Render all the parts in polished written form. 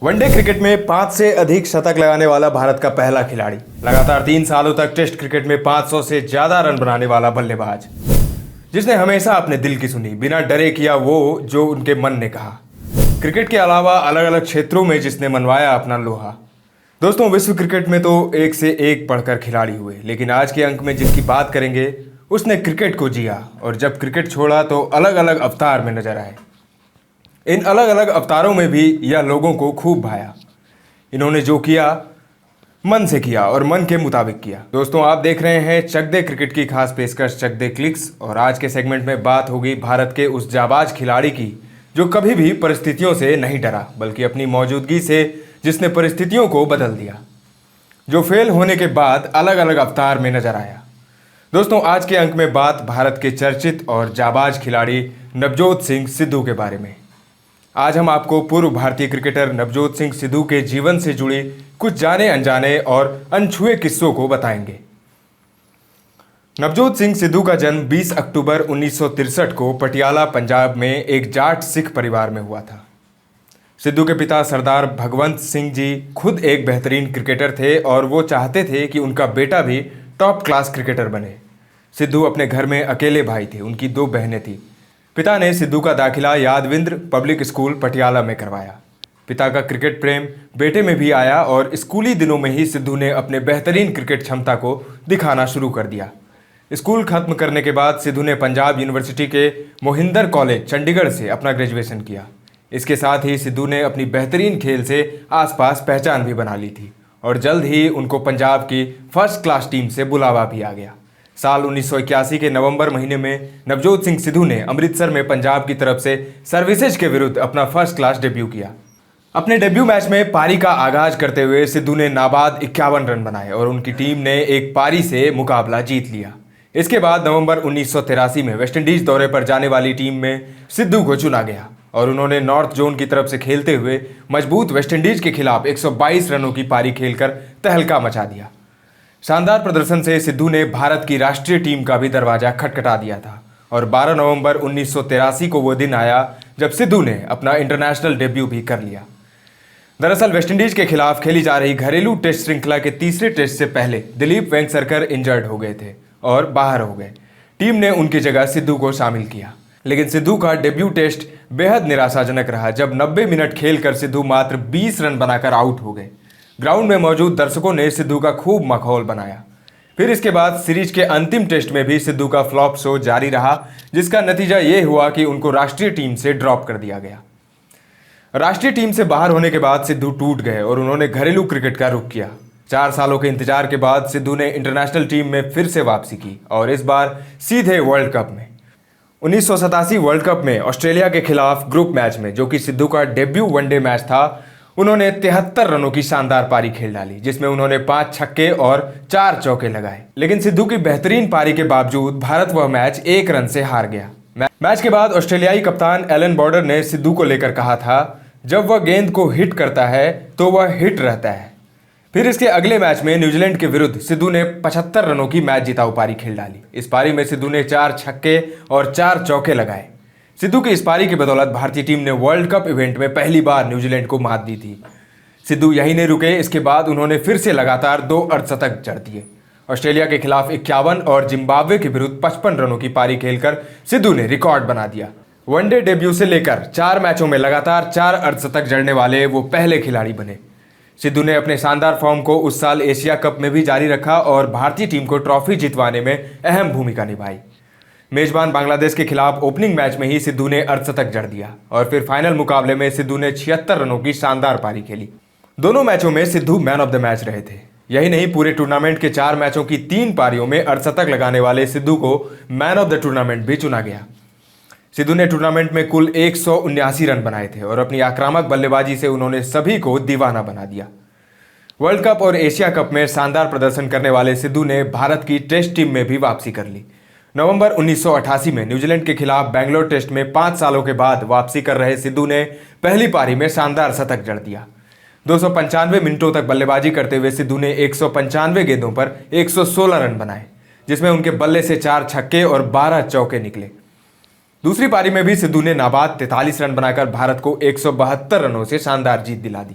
One day cricket में 5 से अधिक शतक लगाने वाला भारत का पहला खिलाड़ी, लगातार 3 सालों तक टेस्ट क्रिकेट में 500 से ज्यादा रन बनाने वाला बल्लेबाज, जिसने हमेशा अपने दिल की सुनी, बिना डरे किया वो जो उनके मन ने कहा। क्रिकेट के अलावा अलग अलग क्षेत्रों में जिसने मनवाया अपना लोहा। दोस्तों, विश्व क्रिकेट में तो एक से एक बढ़कर खिलाड़ी हुए, लेकिन आज के अंक में जिसकी बात करेंगे उसने क्रिकेट को जिया और जब क्रिकेट छोड़ा तो अलग अलग अवतार में नजर आए। इन अलग अलग अवतारों में भी यह लोगों को खूब भाया। इन्होंने जो किया मन से किया और मन के मुताबिक किया। दोस्तों, आप देख रहे हैं चक दे क्रिकेट की खास पेशकश चक दे क्लिक्स, और आज के सेगमेंट में बात होगी भारत के उस जाबाज खिलाड़ी की जो कभी भी परिस्थितियों से नहीं डरा, बल्कि अपनी मौजूदगी से जिसने परिस्थितियों को बदल दिया, जो फेल होने के बाद अलग अलग अवतार में नजर आया। दोस्तों, आज के अंक में बात भारत के चर्चित और जाबाज खिलाड़ी नवजोत सिंह सिद्धू के बारे में। आज हम आपको पूर्व भारतीय क्रिकेटर नवजोत सिंह सिद्धू के जीवन से जुड़ी कुछ जाने अनजाने और अनछुए किस्सों को बताएंगे। नवजोत सिंह सिद्धू का जन्म 20 अक्टूबर 1963 को पटियाला, पंजाब में एक जाट सिख परिवार में हुआ था। सिद्धू के पिता सरदार भगवंत सिंह जी खुद एक बेहतरीन क्रिकेटर थे और वो चाहते थे कि उनका बेटा भी टॉप क्लास क्रिकेटर बने। सिद्धू अपने घर में अकेले भाई थे, उनकी 2 बहनें थीं। पिता ने सिद्धू का दाखिला यादविंद्र पब्लिक स्कूल पटियाला में करवाया। पिता का क्रिकेट प्रेम बेटे में भी आया और स्कूली दिनों में ही सिद्धू ने अपने बेहतरीन क्रिकेट क्षमता को दिखाना शुरू कर दिया। स्कूल खत्म करने के बाद सिद्धू ने पंजाब यूनिवर्सिटी के मोहिंदर कॉलेज चंडीगढ़ से अपना ग्रेजुएशन किया। इसके साथ ही सिद्धू ने अपनी बेहतरीन खेल से आसपास पहचान भी बना ली थी और जल्द ही उनको पंजाब की फर्स्ट क्लास टीम से बुलावा भी आ गया। साल 1981 के नवंबर महीने में नवजोत सिंह सिद्धू ने अमृतसर में पंजाब की तरफ से सर्विसेज के विरुद्ध अपना फर्स्ट क्लास डेब्यू किया। अपने डेब्यू मैच में पारी का आगाज करते हुए सिद्धू ने नाबाद 51 रन बनाए और उनकी टीम ने एक पारी से मुकाबला जीत लिया। इसके बाद नवंबर 1983 में वेस्टइंडीज दौरे पर जाने वाली टीम में सिद्धू को चुना गया और उन्होंने नॉर्थ जोन की तरफ से खेलते हुए मजबूत वेस्टइंडीज के खिलाफ 122 रनों की पारी खेलकर तहलका मचा दिया। शानदार प्रदर्शन से सिद्धू ने भारत की राष्ट्रीय टीम का भी दरवाजा खटखटा दिया था और 12 नवंबर 1983 को वो दिन आया जब सिद्धू ने अपना इंटरनेशनल डेब्यू भी कर लिया। दरअसल वेस्टइंडीज के खिलाफ खेली जा रही घरेलू टेस्ट श्रृंखला के तीसरे टेस्ट से पहले दिलीप वेंगसरकर इंजर्ड हो गए थे और बाहर हो गए। टीम ने उनकी जगह सिद्धू को शामिल किया, लेकिन सिद्धू का डेब्यू टेस्ट बेहद निराशाजनक रहा जब 90 मिनट खेलकर सिद्धू मात्र 20 रन बनाकर आउट हो गए। ग्राउंड में मौजूद दर्शकों ने सिद्धू का खूब मखौल बनाया। फिर इसके बाद सीरीज के अंतिम टेस्ट में भी सिद्धू का फ्लॉप शो जारी रहा, जिसका नतीजा ये हुआ कि उनको राष्ट्रीय टीम से ड्रॉप कर दिया गया। राष्ट्रीय टीम से बाहर होने के बाद सिद्धू टूट गए और उन्होंने घरेलू क्रिकेट का रुख किया। 4 सालों के इंतजार के बाद सिद्धू ने इंटरनेशनल टीम में फिर से वापसी की और इस बार सीधे वर्ल्ड कप में। 1987 वर्ल्ड कप में ऑस्ट्रेलिया के खिलाफ ग्रुप मैच में, जो कि सिद्धू का डेब्यू वनडे मैच था, उन्होंने 73 रनों की शानदार पारी खेल डाली, जिसमें उन्होंने 5 छक्के और 4 चौके लगाए। लेकिन सिद्धू की बेहतरीन पारी के बावजूद भारत वह मैच 1 रन से हार गया। मैच के बाद ऑस्ट्रेलियाई कप्तान एलन बॉर्डर ने सिद्धू को लेकर कहा था, जब वह गेंद को हिट करता है तो वह हिट रहता है। फिर इसके अगले मैच में न्यूजीलैंड के विरुद्ध सिद्धू ने 75 रनों की मैच जिताऊ पारी खेल डाली। इस पारी में सिद्धू ने 4 छक्के और 4 चौके लगाए। सिद्धू की इस पारी की बदौलत भारतीय टीम ने वर्ल्ड कप इवेंट में पहली बार न्यूजीलैंड को मात दी थी। सिद्धू यही नहीं रुके, इसके बाद उन्होंने फिर से लगातार 2 अर्धशतक जड़ दिए। ऑस्ट्रेलिया के खिलाफ 51 और जिम्बाब्वे के विरुद्ध 55 रनों की पारी खेलकर सिद्धू ने रिकॉर्ड बना दिया। वनडे डेब्यू से लेकर 4 मैचों में लगातार 4 अर्धशतक जड़ने वाले वो पहले खिलाड़ी बने। सिद्धू ने अपने शानदार फॉर्म को उस साल एशिया कप में भी जारी रखा और भारतीय टीम को ट्रॉफी जितवाने में अहम भूमिका निभाई। मेजबान बांग्लादेश के खिलाफ ओपनिंग मैच में ही सिद्धू ने अर्धशतक जड़ दिया और फिर फाइनल मुकाबले में सिद्धू ने 76 रनों की शानदार पारी खेली। दोनों मैचों में Sidhu man of the match रहे थे। यही नहीं, पूरे टूर्नामेंट के 4 मैचों की 3 पारियों में अर्धशतक लगाने वाले सिद्धू को मैन ऑफ द टूर्नामेंट भी चुना गया। सिद्धू ने टूर्नामेंट में कुल 179 रन बनाए थे और अपनी आक्रामक बल्लेबाजी से उन्होंने सभी को दीवाना बना दिया। वर्ल्ड कप और एशिया कप में शानदार प्रदर्शन करने वाले सिद्धू ने भारत की टेस्ट टीम में भी वापसी कर ली। नवंबर 1988 में न्यूजीलैंड के खिलाफ बेंगलोर टेस्ट में 5 सालों के बाद वापसी कर रहे सिद्धू ने पहली पारी में शानदार शतक जड़ दिया। 295 मिनटों तक बल्लेबाजी करते हुए सिद्धू ने 195 गेंदों पर 116 रन बनाए, जिसमें उनके बल्ले से 4 छक्के और 12 चौके निकले। दूसरी पारी में भी सिद्धू ने नाबाद 43 रन बनाकर भारत को 172 रनों से शानदार जीत दिला दी।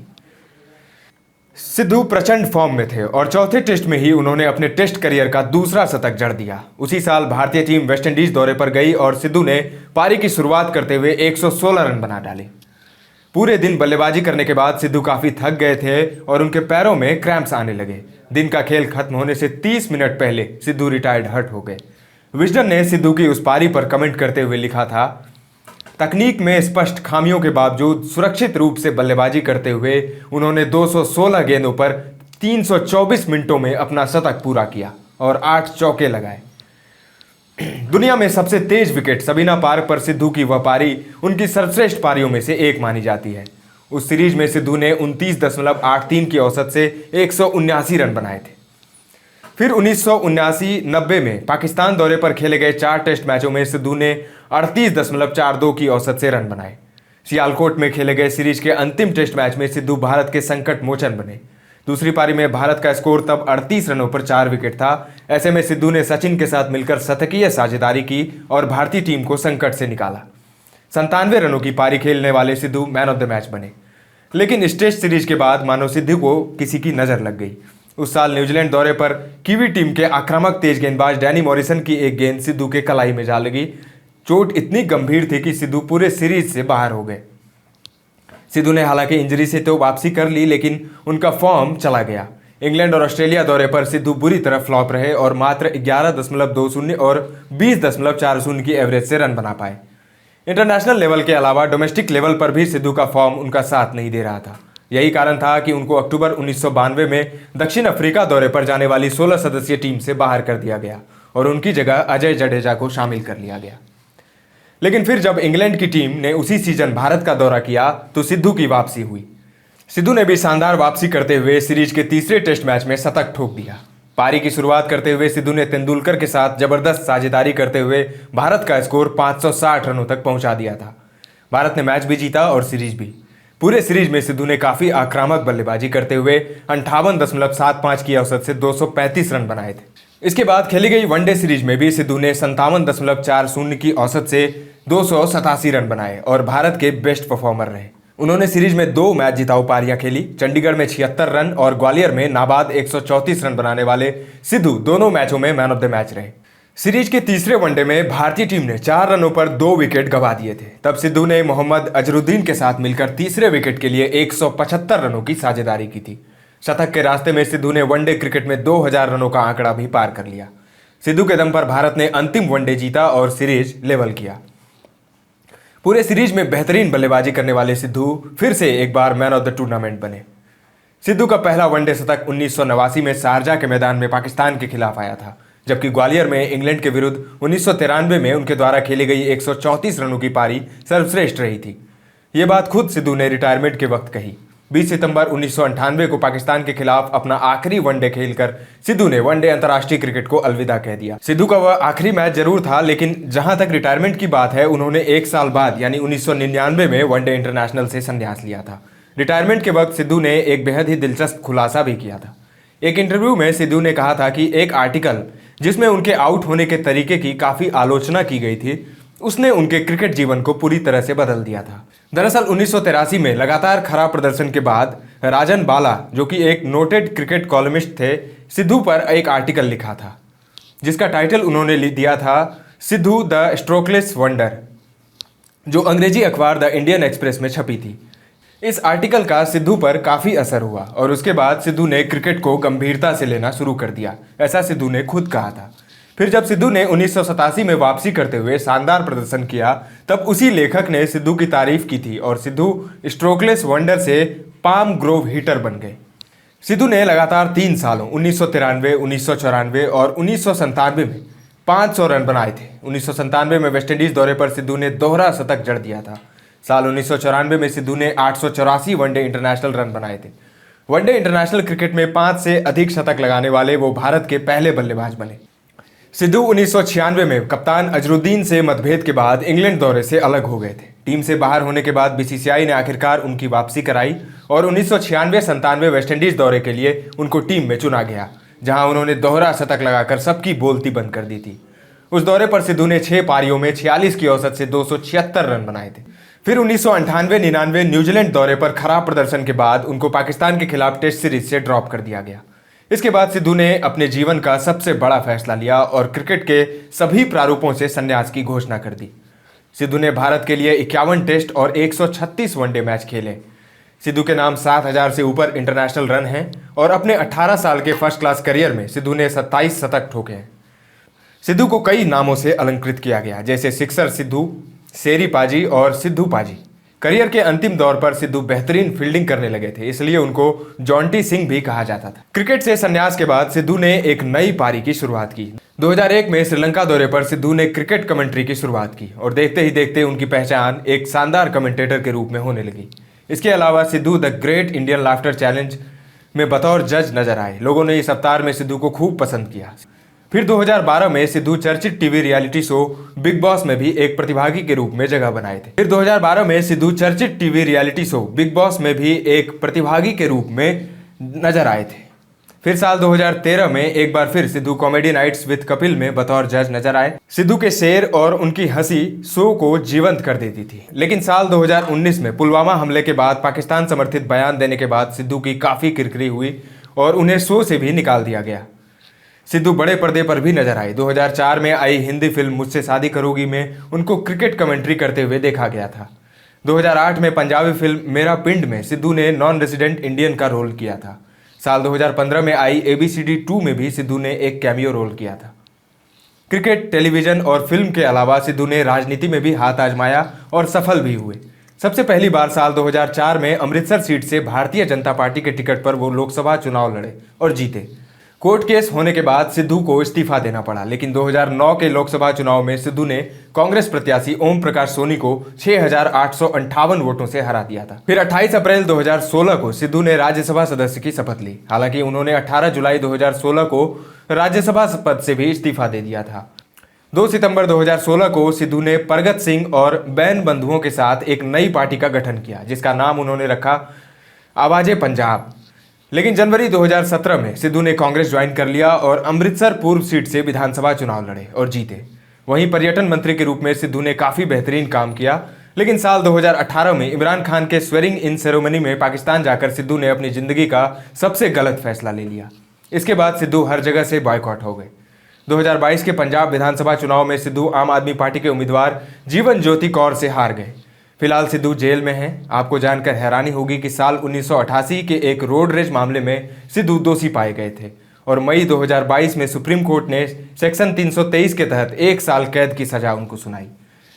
सिद्धू प्रचंड फॉर्म में थे और चौथे टेस्ट में ही उन्होंने अपने टेस्ट करियर का दूसरा शतक जड़ दिया। उसी साल भारतीय टीम वेस्टइंडीज दौरे पर गई और सिद्धू ने पारी की शुरुआत करते हुए 116 रन बना डाले। पूरे दिन बल्लेबाजी करने के बाद सिद्धू काफी थक गए थे और उनके पैरों में क्रैम्प्स आने लगे। दिन का खेल खत्म होने से 30 मिनट पहले सिद्धू रिटायर्ड हर्ट हो गए। विजडन ने सिद्धू की उस पारी पर कमेंट करते हुए लिखा था, तकनीक में स्पष्ट खामियों के बावजूद सुरक्षित रूप से बल्लेबाजी करते हुए उन्होंने 216 गेंदों पर 324 मिनटों में अपना शतक पूरा किया और 8 चौके लगाए। दुनिया में सबसे तेज विकेट सबीना पार्क पर सिद्धू की वह पारी उनकी सर्वश्रेष्ठ पारियों में से एक मानी जाती है। उस सीरीज में सिद्धू ने 29.83 की औसत से 179 रन बनाए थे। फिर 1979-90 में पाकिस्तान दौरे पर खेले गए 4 टेस्ट मैचों में सिद्धू ने 38.42 की औसत से रन बनाए। सियालकोट में खेले गए सीरीज के अंतिम टेस्ट मैच में सिद्धू भारत के संकट मोचन बने। दूसरी पारी में भारत का स्कोर तब 38 रनों पर 4 विकेट था। ऐसे में सिद्धू ने सचिन के साथ मिलकर शतकीय साझेदारी की और भारतीय टीम को संकट से निकाला। 97 रनों की पारी खेलने वाले Sidhu man of the match बने। लेकिन इस टेस्ट सीरीज के बाद मानो सिद्धू को किसी की नजर लग गई। उस साल न्यूजीलैंड दौरे पर कीवी टीम के आक्रामक तेज गेंदबाज डैनी मॉरिसन की एक गेंद सिद्धू के कलाई में जा लगी। चोट इतनी गंभीर थी कि सिद्धू पूरे सीरीज से बाहर हो गए। सिद्धू ने हालांकि इंजरी से तो वापसी कर ली, लेकिन उनका फॉर्म चला गया। इंग्लैंड और ऑस्ट्रेलिया दौरे पर सिद्धू बुरी तरह फ्लॉप रहे और मात्र 11.20 और 20.40 की एवरेज से रन बना पाए। इंटरनेशनल लेवल के अलावा डोमेस्टिक लेवल पर भी सिद्धू का फॉर्म उनका साथ नहीं दे रहा था। यही कारण था कि उनको अक्टूबर 1992 में दक्षिण अफ्रीका दौरे पर जाने वाली 16 सदस्यीय टीम से बाहर कर दिया गया और उनकी जगह अजय जडेजा को शामिल कर लिया गया। लेकिन फिर जब इंग्लैंड की टीम ने उसी सीजन भारत का दौरा किया तो सिद्धू की वापसी हुई। सिद्धू ने भी शानदार वापसी करते हुए सीरीज के तीसरे टेस्ट मैच में शतक ठोक दिया। पारी की शुरुआत करते हुए सिद्धू ने तेंदुलकर के साथ जबरदस्त साझेदारी करते हुए भारत का स्कोर 560 रनों तक पहुंचा दिया था। भारत ने मैच भी जीता और सीरीज भी। पूरे सीरीज में सिद्धू ने काफी आक्रामक बल्लेबाजी करते हुए 58.75 की औसत से 235 रन बनाए थे। इसके बाद खेली गई वनडे सीरीज में भी सिद्धू ने 57.40 की औसत से 287 रन बनाए और भारत के बेस्ट परफॉर्मर रहे। उन्होंने सीरीज में 2 मैच जिताऊ पारियां खेली। चंडीगढ़ में 76 रन और ग्वालियर में नाबाद 134 रन बनाने वाले सिद्धू दोनों मैचों में मैन ऑफ द मैच रहे। सीरीज के तीसरे वनडे में भारतीय टीम ने 4 रनों पर 2 विकेट गंवा दिए थे। तब सिद्धू ने मोहम्मद अजरुद्दीन के साथ मिलकर तीसरे विकेट के लिए 175 रनों की साझेदारी की थी। शतक के रास्ते में सिद्धू ने वनडे क्रिकेट में 2000 रनों का आंकड़ा भी पार कर लिया। सिद्धू के दम पर भारत ने अंतिम वनडे जीता और सीरीज लेवल किया। पूरे सीरीज में बेहतरीन बल्लेबाजी करने वाले सिद्धू फिर से एक बार मैन ऑफ द टूर्नामेंट बने। सिद्धू का पहला वनडे शतक 1989 में शारजा के मैदान में पाकिस्तान के खिलाफ आया था, जबकि ग्वालियर में इंग्लैंड के विरुद्ध 1993 में उनके द्वारा खेली गई 134 रनों की पारी सर्वश्रेष्ठ रही थी। ये बात खुद सिद्धू ने रिटायरमेंट के वक्त कही। 20 सितंबर 1998 को पाकिस्तान के खिलाफ अपना आखिरी वनडे खेलकर सिद्धू ने वनडे अंतर्राष्ट्रीय क्रिकेट को अलविदा कह दिया। सिद्धू का वह आखिरी मैच जरूर था, लेकिन जहां तक रिटायरमेंट की बात है, उन्होंने 1 साल बाद यानी 1999 में वनडे इंटरनेशनल से संन्यास लिया था। रिटायरमेंट के वक्त सिद्धू ने एक बेहद ही दिलचस्प खुलासा भी किया था। एक इंटरव्यू में सिद्धू ने कहा था कि एक आर्टिकल जिसमें उनके आउट होने के तरीके की काफ़ी आलोचना की गई थी, उसने उनके क्रिकेट जीवन को पूरी तरह से बदल दिया था। दरअसल 1983 में लगातार खराब प्रदर्शन के बाद राजन बाला, जो कि एक नोटेड क्रिकेट कॉलमिस्ट थे, सिद्धू पर एक आर्टिकल लिखा था जिसका टाइटल उन्होंने दिया था सिद्धू द स्ट्रोकलेस वंडर, जो अंग्रेजी अखबार द इंडियन एक्सप्रेस में छपी थी। इस आर्टिकल का सिद्धू पर काफ़ी असर हुआ और उसके बाद सिद्धू ने क्रिकेट को गंभीरता से लेना शुरू कर दिया, ऐसा सिद्धू ने खुद कहा था। फिर जब सिद्धू ने 1987 में वापसी करते हुए शानदार प्रदर्शन किया, तब उसी लेखक ने सिद्धू की तारीफ की थी और सिद्धू स्ट्रोकलेस वंडर से पाम ग्रोव हिटर बन गए। सिद्धू ने लगातार 3 सालों 1993, 1994 और 1997 में 500 रन बनाए थे। 1997 में वेस्टइंडीज दौरे पर सिद्धू ने दोहरा शतक जड़ दिया था। साल 1994 में सिद्धू ने 884 वनडे इंटरनेशनल रन बनाए थे। वनडे इंटरनेशनल क्रिकेट में 5 से अधिक शतक लगाने वाले वो भारत के पहले बल्लेबाज बने। सिद्धू 1996 में कप्तान अजरुद्दीन से मतभेद के बाद इंग्लैंड दौरे से अलग हो गए थे। टीम से बाहर होने के बाद बीसीसीआई ने आखिरकार उनकी वापसी कराई और 1996-97 वेस्टइंडीज दौरे के लिए उनको टीम में चुना गया, जहां उन्होंने दोहरा शतक लगाकर सबकी बोलती बंद कर दी थी। उस दौरे पर सिद्धू ने 6 पारियों में 46 की औसत से 276 रन बनाए थे। फिर 1998-99 न्यूजीलैंड दौरे पर खराब प्रदर्शन के बाद उनको पाकिस्तान के खिलाफ टेस्ट सीरीज से ड्रॉप कर दिया गया। इसके बाद सिद्धू ने अपने जीवन का सबसे बड़ा फैसला लिया और क्रिकेट के सभी प्रारूपों से संन्यास की घोषणा कर दी। सिद्धू ने भारत के लिए 51 टेस्ट और 136 वनडे मैच खेले। सिद्धू के नाम 7,000 से ऊपर इंटरनेशनल रन हैं और अपने 18 साल के फर्स्ट क्लास करियर में सिद्धू ने 27 शतक ठोके हैं। सिद्धू को कई नामों से अलंकृत किया गया, जैसे सिक्सर सिद्धू, शेरी पाजी और सिद्धू पाजी। करियर के अंतिम दौर पर सिद्धू बेहतरीन फील्डिंग करने लगे थे, इसलिए उनको जॉन्टी सिंह भी कहा जाता था। क्रिकेट से संन्यास के बाद सिद्धू ने एक नई पारी की शुरुआत की। 2001 में श्रीलंका दौरे पर सिद्धू ने क्रिकेट कमेंट्री की शुरुआत की और देखते ही देखते उनकी पहचान एक शानदार कमेंटेटर के रूप में होने लगी। इसके अलावा Sidhu the great Indian laughter challenge में बतौर जज नजर आए। लोगों ने इस अवतार में सिद्धू को खूब पसंद किया। फिर 2012 में सिद्धू चर्चित TV reality show big boss में भी एक प्रतिभागी के रूप में जगह बनाए थे। फिर 2012 में सिद्धू चर्चित TV reality show big boss में भी एक प्रतिभागी के रूप में नजर आए थे। फिर साल 2013 में एक बार फिर Sidhu comedy nights with Kapil में बतौर जज नजर आए। सिद्धू के शेर और उनकी हंसी शो को जीवंत कर देती थी। लेकिन साल 2019 में पुलवामा हमले के बाद पाकिस्तान समर्थित बयान देने के बाद सिद्धू की काफी किरकिरी हुई और उन्हें शो से भी निकाल दिया गया। सिद्धू बड़े पर्दे पर भी नजर आए। 2004 में आई हिंदी फिल्म मुझसे शादी करोगी में उनको क्रिकेट कमेंट्री करते हुए देखा गया था। 2008 में पंजाबी फिल्म मेरा पिंड में सिद्धू ने नॉन रेजिडेंट इंडियन का रोल किया था। साल 2015 में आई ABCD 2 में भी सिद्धू ने एक कैमियो रोल किया था। क्रिकेट, टेलीविजन और फिल्म के अलावा सिद्धू ने राजनीति में भी हाथ आजमाया और सफल भी हुए। सबसे पहली बार साल 2004 में अमृतसर सीट से भारतीय जनता पार्टी के टिकट पर वो लोकसभा चुनाव लड़े और जीते। कोर्ट केस होने के बाद सिद्धू को इस्तीफा देना पड़ा, लेकिन 2009 के लोकसभा चुनाव में सिद्धू ने कांग्रेस प्रत्याशी ओम प्रकाश सोनी को 6,858 वोटों से हरा दिया था। फिर 28 अप्रैल 2016 को सिद्धू ने राज्यसभा सदस्य की शपथ ली। हालांकि उन्होंने 18 जुलाई 2016 को राज्यसभा पद से भी इस्तीफा दे दिया था। 2 सितंबर 2016 को सिद्धू ने परगत सिंह और बैन बंधुओं के साथ एक नई पार्टी का गठन किया, जिसका नाम उन्होंने रखा आवाज़े पंजाब। लेकिन जनवरी 2017 में सिद्धू ने कांग्रेस ज्वाइन कर लिया और अमृतसर पूर्व सीट से विधानसभा चुनाव लड़े और जीते। वहीं पर्यटन मंत्री के रूप में सिद्धू ने काफ़ी बेहतरीन काम किया। लेकिन साल 2018 में इमरान खान के स्वेरिंग इन सेरेमनी में पाकिस्तान जाकर सिद्धू ने अपनी ज़िंदगी का सबसे गलत फैसला ले लिया। इसके बाद सिद्धू हर जगह से बॉयकॉट हो गए। 2022 के पंजाब विधानसभा चुनाव में सिद्धू आम आदमी पार्टी के उम्मीदवार जीवन ज्योति कौर से हार गए। फिलहाल सिद्धू जेल में हैं। आपको जानकर हैरानी होगी कि साल 1988 के एक रोड रेज मामले में सिद्धू दोषी पाए गए थे और मई 2022 में सुप्रीम कोर्ट ने सेक्शन 323 के तहत 1 साल कैद की सजा उनको सुनाई।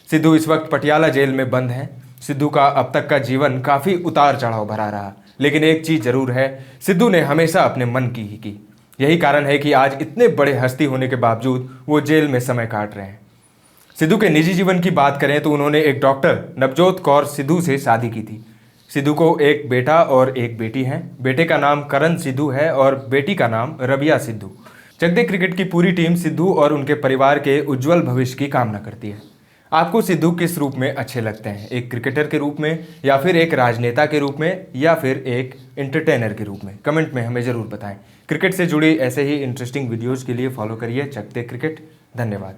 सिद्धू इस वक्त पटियाला जेल में बंद हैं। सिद्धू का अब तक का जीवन काफ़ी उतार चढ़ाव भरा रहा, लेकिन एक चीज़ जरूर है, सिद्धू ने हमेशा अपने मन की ही की। यही कारण है कि आज इतने बड़े हस्ती होने के बावजूद वो जेल में समय काट रहे हैं। सिद्धू के निजी जीवन की बात करें तो उन्होंने एक डॉक्टर नवजोत कौर सिद्धू से शादी की थी। सिद्धू को एक बेटा और एक बेटी हैं। बेटे का नाम करण सिद्धू है और बेटी का नाम रबिया सिद्धू। चकदे क्रिकेट की पूरी टीम सिद्धू और उनके परिवार के उज्जवल भविष्य की कामना करती है। आपको सिद्धू किस रूप में अच्छे लगते हैं, एक क्रिकेटर के रूप में या फिर एक राजनेता के रूप में या फिर एक एंटरटेनर के रूप में? कमेंट में हमें ज़रूर बताएं। क्रिकेट से जुड़ी ऐसे ही इंटरेस्टिंग वीडियोज़ के लिए फॉलो करिए चकदे क्रिकेट। धन्यवाद।